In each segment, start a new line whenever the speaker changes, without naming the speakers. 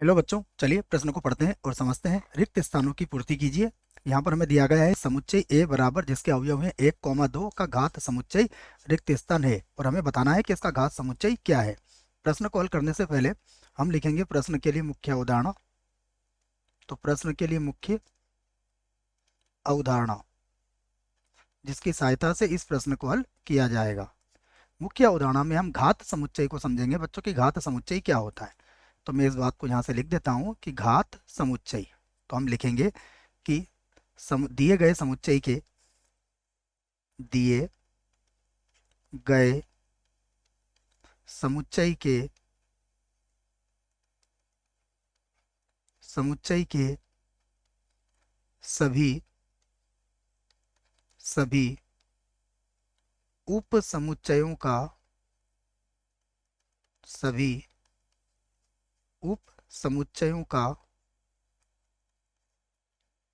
Hello बच्चों, चलिए प्रश्न को पढ़ते हैं और समझते हैं। रिक्त स्थानों की पूर्ति कीजिए। यहाँ पर हमें दिया गया है समुच्चय ए बराबर जिसके अवयव हैं 1, 2 का घात समुच्चय रिक्त स्थान है और हमें बताना है कि इसका घात समुच्चय क्या है। प्रश्न को हल करने से पहले हम लिखेंगे प्रश्न के लिए मुख्य अवधारणा। तो प्रश्न के लिए मुख्य अवधारणा जिसकी सहायता से इस प्रश्न को हल किया जाएगा। मुख्य अवधारणा में हम घात समुच्चय को समझेंगे बच्चों की घात समुच्चय क्या होता है। तो मैं इस बात को यहाँ से लिख देता हूँ कि घात समुच्चय। तो हम लिखेंगे कि दिए गए समुच्चय के दिए गए समुच्चय के समुच्चय के सभी सभी उप समुच्चयों का सभी उप समुच्चयों का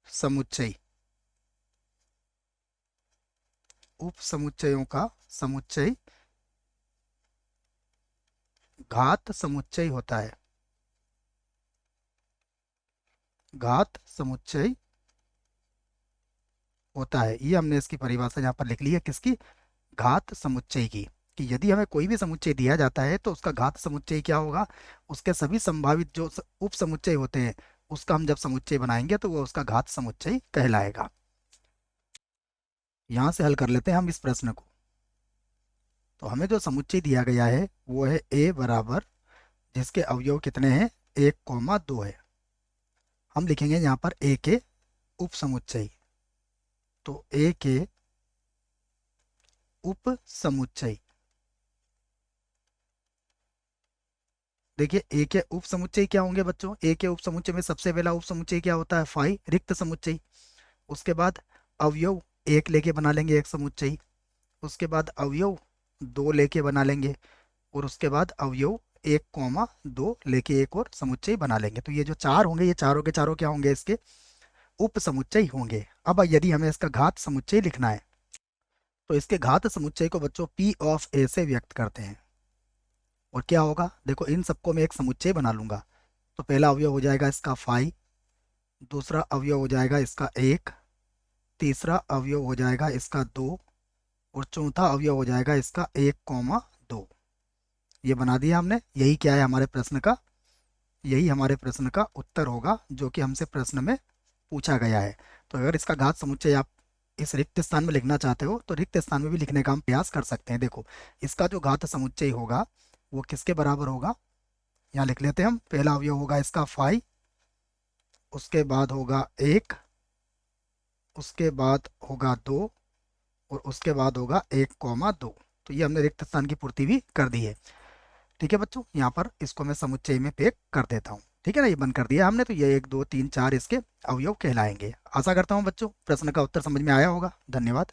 समुच्चय उप समुच्चयों का समुच्चय घात समुच्चय होता है। घात समुच्चय होता है। ये हमने इसकी परिभाषा यहाँ पर लिख ली है किसकी, घात समुच्चय की। कि यदि हमें कोई भी समुच्चय दिया जाता है तो उसका घात समुच्चय क्या होगा, उसके सभी संभावित जो उप समुच्चय होते हैं उसका हम जब समुच्चय बनाएंगे तो वो उसका घात समुच्चय कहलाएगा। यहाँ से हल कर लेते हैं हम इस प्रश्न को। तो हमें जो समुच्चय दिया गया है वो है ए बराबर जिसके अवयव कितने हैं 1, 2 है। हम लिखेंगे यहाँ पर ए के उप समुच्चय। तो ए के उप समुच्चय, देखिए ए के उप समुच्चय क्या होंगे बच्चों। ए के उप समुच्चय में सबसे पहला उप समुच्चय क्या होता है, फाई रिक्त समुच्चय। उसके बाद अवयव एक लेके बना लेंगे एक समुच्चय। उसके बाद अवयव दो लेके बना लेंगे और उसके बाद अवयव 1, 2 लेके एक और समुच्चय बना लेंगे। तो ये जो चार होंगे ये चारों के चारों क्या होंगे, इसके उप समुच्चय होंगे। अब यदि हमें इसका घात समुच्चय लिखना है तो इसके घात समुच्चय को बच्चों पी ऑफ ए से व्यक्त करते हैं। और क्या होगा, देखो इन सबको मैं एक समुच्चय बना लूंगा। तो पहला अवयव हो जाएगा इसका फाई, दूसरा अवयव हो जाएगा इसका 1, तीसरा अवयव हो जाएगा इसका 2 और चौथा अवयव हो जाएगा इसका 1, 2। ये बना दिया हमने। यही क्या है हमारे प्रश्न का, यही हमारे प्रश्न का उत्तर होगा जो कि हमसे प्रश्न में पूछा गया है। तो अगर इसका घात समुच्चय आप इस रिक्त स्थान में लिखना चाहते हो तो रिक्त स्थान में भी लिखने का हम प्रयास कर सकते हैं। देखो इसका जो घात समुच्चय होगा वो किसके बराबर होगा, यहाँ लिख लेते हैं हम। पहला अवयव होगा इसका फाइव, उसके बाद होगा 1, उसके बाद होगा 2 और उसके बाद होगा 1, 2। तो ये हमने रिक्त स्थान की पूर्ति भी कर दी है। ठीक है बच्चों, यहाँ पर इसको मैं समुच्चय में पैक कर देता हूँ। ठीक है ना, ये बंद कर दिया हमने। तो ये 1, 2, 3, 4 इसके अवयव कहलाएंगे। आशा करता हूँ बच्चों प्रश्न का उत्तर समझ में आया होगा। धन्यवाद।